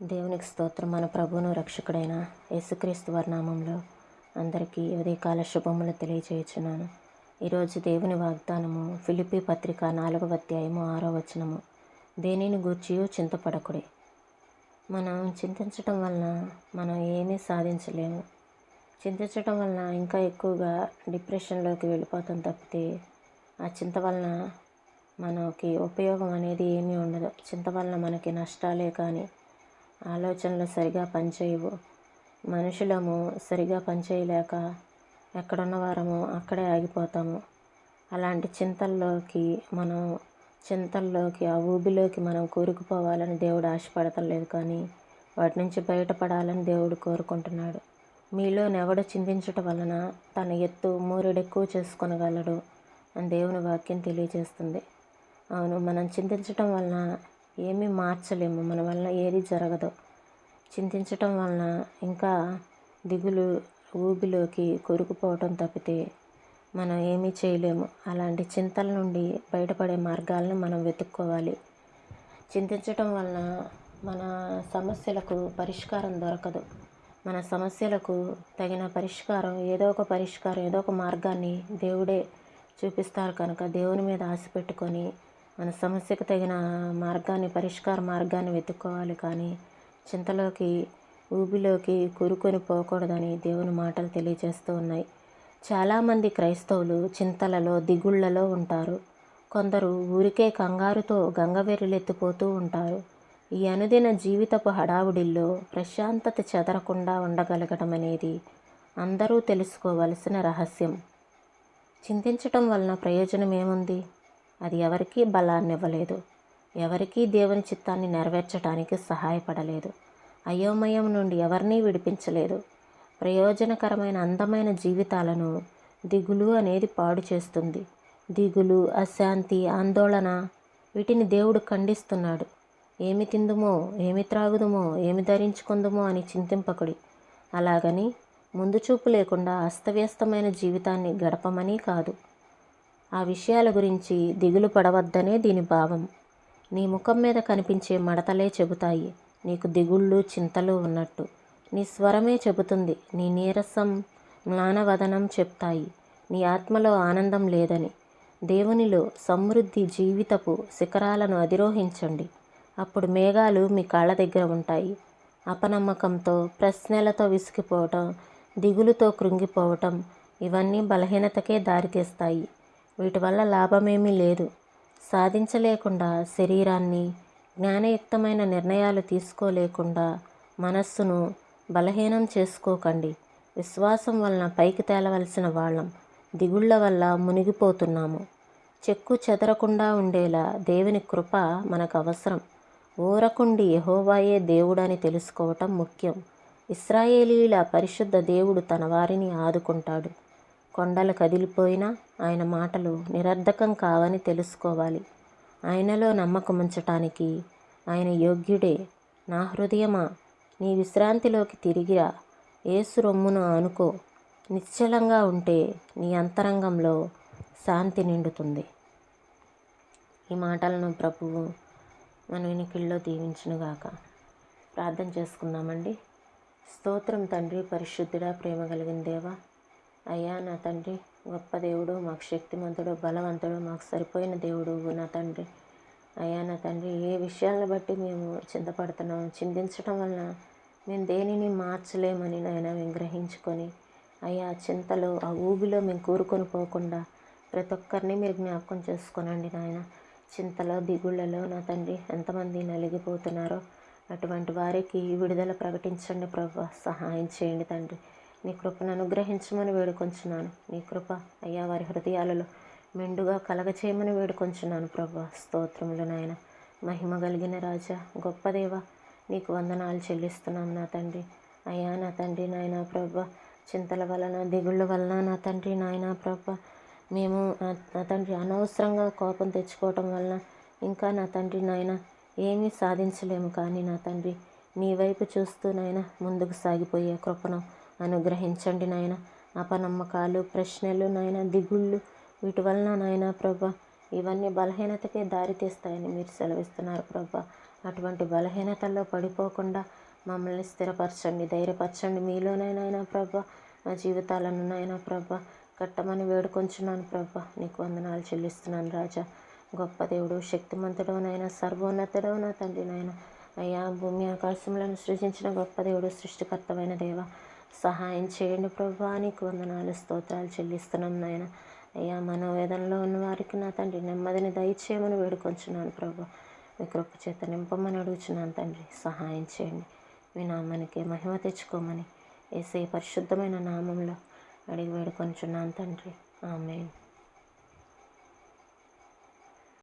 దేవునికి స్తోత్రం. మన ప్రభువును రక్షకుడైన యేసుక్రీస్తు వారి నామంలో అందరికీ ఉదయకాల శుభములు తెలియజేయుచున్నాను. ఈరోజు దేవుని వాగ్దానము ఫిలిప్పీ పత్రిక 4వ అధ్యాయము 6వ వచనము. దేనిని గూర్చియు చింతపడకుడి. మనం చింతించటం వలన మనం ఏమీ సాధించలేము. చింతించటం వలన ఇంకా ఎక్కువగా డిప్రెషన్లోకి వెళ్ళిపోతాం తప్పితే ఆ చింత వలన మనకి ఉపయోగం అనేది ఏమీ ఉండదు. చింత వలన మనకి నష్టాలే కానీ ఆలోచనలు సరిగా పనిచేయవు. మనుషులము సరిగా పనిచేయలేక ఎక్కడున్న వారము అక్కడే ఆగిపోతాము. అలాంటి చింతల్లోకి ఆ ఊబిలోకి మనం కూరుకుపోవాలని దేవుడు ఆశపడతలేదు, కానీ వాటి నుంచి బయటపడాలని దేవుడు కోరుకుంటున్నాడు. మీలోనెవడు చింతించుట వలన తన ఎత్తు మూరెడెక్కువ చేసుకొనగలడు అని దేవుని వాక్యం తెలియజేస్తుంది. అవును, మనం చింతించటం వలన ఏమీ మార్చలేము. మన వలన ఏది జరగదు. చింతించటం వలన ఇంకా దిగులు ఊబిలోకి కొరుకుపోవటం తప్పితే మనం ఏమీ చేయలేము. అలాంటి చింతల నుండి బయటపడే మార్గాలను మనం వెతుక్కోవాలి. చింతించటం వలన మన సమస్యలకు పరిష్కారం దొరకదు. మన సమస్యలకు తగిన పరిష్కారం ఏదో ఒక మార్గాన్ని దేవుడే చూపిస్తారు కనుక దేవుని మీద ఆశ పెట్టుకొని మన సమస్యకు తగిన పరిష్కార మార్గాన్ని వెతుక్కోవాలి. కానీ చింతలోకి ఊబిలోకి కూరుకొని పోకూడదని దేవుని మాటలు తెలియజేస్తూ ఉన్నాయి. చాలామంది క్రైస్తవులు చింతలలో దిగుళ్లలో ఉంటారు. కొందరు ఊరికే కంగారుతో గంగవెర్రెలెత్తిపోతూ ఉంటారు. ఈ అనుదిన జీవితపు హడావుడిల్లో ప్రశాంతత చెదరకుండా ఉండగలగడం అనేది అందరూ తెలుసుకోవలసిన రహస్యం. చింతించటం వలన ప్రయోజనం ఏముంది? అది ఎవరికీ బలాన్ని ఇవ్వలేదు. ఎవరికీ దేవుని చిత్తాన్ని నెరవేర్చడానికి సహాయపడలేదు. అయోమయం నుండి ఎవరినీ విడిపించలేదు. ప్రయోజనకరమైన అందమైన జీవితాలను దిగులు అనేది పాడు చేస్తుంది. దిగులు, అశాంతి, ఆందోళన వీటిని దేవుడు ఖండిస్తున్నాడు. ఏమి తిందుమో, ఏమి త్రాగుదుమో, ఏమి ధరించుకుందుమో అని చింతింపకుడి. అలాగని ముందు చూపు లేకుండా అస్తవ్యస్తమైన జీవితాన్ని గడపమని కాదు. ఆ విషయాల గురించి దిగులు పడవద్దనే దీని భావం. నీ ముఖం మీద కనిపించే మడతలే చెబుతాయి నీకు దిగుళ్ళు చింతలు ఉన్నట్టు. నీ స్వరమే చెబుతుంది. నీ నీరసం, మ్లానవదనం చెప్తాయి నీ ఆత్మలో ఆనందం లేదని. దేవునిలో సమృద్ధి జీవితపు శిఖరాలను అధిరోహించండి. అప్పుడు మేఘాలు మీ కాళ్ళ దగ్గర ఉంటాయి. అపనమ్మకంతో, ప్రశ్నలతో విసిగిపోవటం, దిగులుతో కృంగిపోవటం ఇవన్నీ బలహీనతకే దారితీస్తాయి. వీటి వల్ల లాభమేమీ లేదు. సాధించలేకుండా శరీరాన్ని, జ్ఞానయుక్తమైన నిర్ణయాలు తీసుకోలేకుండా మనస్సును బలహీనం చేసుకోకండి. విశ్వాసం వలన పైకి తేలవలసిన వాళ్ళం దిగుళ్ల వల్ల మునిగిపోతున్నాము. చెక్కు చెదరకుండా ఉండేలా దేవుని కృప మనకు అవసరం. ఊరకుండి యెహోవాయే దేవుడని తెలుసుకోవటం ముఖ్యం. ఇశ్రాయేలీయుల పరిశుద్ధ దేవుడు తన వారిని ఆదుకుంటాడు. కొండలు కదిలిపోయినా ఆయన మాటలు నిరర్ధకం కావని తెలుసుకోవాలి. ఆయనలో నమ్మకముంచటానికి ఆయన యోగ్యుడే. నా హృదయమా, నీ విశ్రాంతిలోకి తిరిగిరా. యేసు రొమ్మును ఆనుకో. నిశ్చలంగా ఉంటే నీ అంతరంగంలో శాంతి నిండుతుంది. ఈ మాటలను ప్రభువు మన వినికిడిలో దీవించునుగాక. ప్రార్థన చేసుకుందామండి. స్తోత్రం తండ్రి, పరిశుద్ధుడా, ప్రేమ కలిగిన దేవా. అయ్యా నా తండ్రి, గొప్ప దేవుడు, మాకు శక్తిమంతుడు, బలవంతుడు, మాకు సరిపోయిన దేవుడు నా తండ్రి. అయ్యా నా తండ్రి, ఏ విషయాలను బట్టి మేము చింతపడుతున్నాం, చింతించడం వలన మేము దేనిని మార్చలేమని నాయన మేము గ్రహించుకొని, అయ్యా చింతలో ఆ ఊబిలో మేము కూరుకొని పోకుండా ప్రతి ఒక్కరిని మీరు జ్ఞాపకం చేసుకోనండి నాయన. చింతలో దిగుళ్లలో నా తండ్రి ఎంతమంది నలిగిపోతున్నారో అటువంటి వారికి విడుదల ప్రకటించండి ప్రభు. సహాయం చేయండి తండ్రి. నీ కృపను అనుగ్రహించమని వేడుకొంచున్నాను. నీ కృప అయ్యా వారి హృదయాలలో మెండుగా కలగచేయమని వేడుకొంచున్నాను ప్రభు. స్తోత్రములు నాయన. మహిమ కలిగిన రాజా, గొప్ప దేవ, నీకు వందనాలు చెల్లిస్తున్నాం నా తండ్రి. అయ్యా నా తండ్రి నాయన ప్రభు, చింతల వలన దిగుళ్ళ వలన నా తండ్రి నాయన ప్రభు మేము నా తండ్రి అనవసరంగా కోపం తెచ్చుకోవటం వలన ఇంకా నా తండ్రి నాయన ఏమీ సాధించలేము. కానీ నా తండ్రి నీ వైపు చూస్తూ నాయన ముందుకు సాగిపోయే కృపను అనుగ్రహించండి నాయన. అపనమ్మకాలు, ప్రశ్నలు నాయన, దిగుళ్ళు వీటి వలన నాయన ప్రభా ఇవన్నీ బలహీనతకే దారి తీస్తాయని మీరు సెలవిస్తున్నారు ప్రభా. అటువంటి బలహీనతల్లో పడిపోకుండా మమ్మల్ని స్థిరపరచండి, ధైర్యపరచండి. మీలోనైనా ప్రభా మా జీవితాలను నైనా ప్రభా కట్టమని వేడుకొంచున్నాను ప్రభా. నీకు వందనాలు చెల్లిస్తున్నాను రాజా. గొప్ప దేవుడు, శక్తిమంతుడవునైనా, సర్వోన్నతుడవు నా తండ్రి నాయన. అయ్యా, భూమి ఆకాశములను సృజించిన గొప్ప దేవుడు, సృష్టికర్తమైన దేవ, సహాయం చేయండి ప్రభా. నీకు వందనాలు, స్తోత్రాలు చెల్లిస్తున్నాం నాయన. అయ్యా, మనోవేదనలో ఉన్న వారికి నా తండ్రి నెమ్మదిని దయచేయమని వేడుకొంచున్నాను ప్రభా. మీ కృప చేత నింపమని అడుగుచున్నాను తండ్రి. సహాయం చేయండి. మీ నామానికి మహిమ తెచ్చుకోమని యేసయ్య పరిశుద్ధమైన నామంలో అడిగి వేడుకొంచున్నాను తండ్రి. ఆమేన్.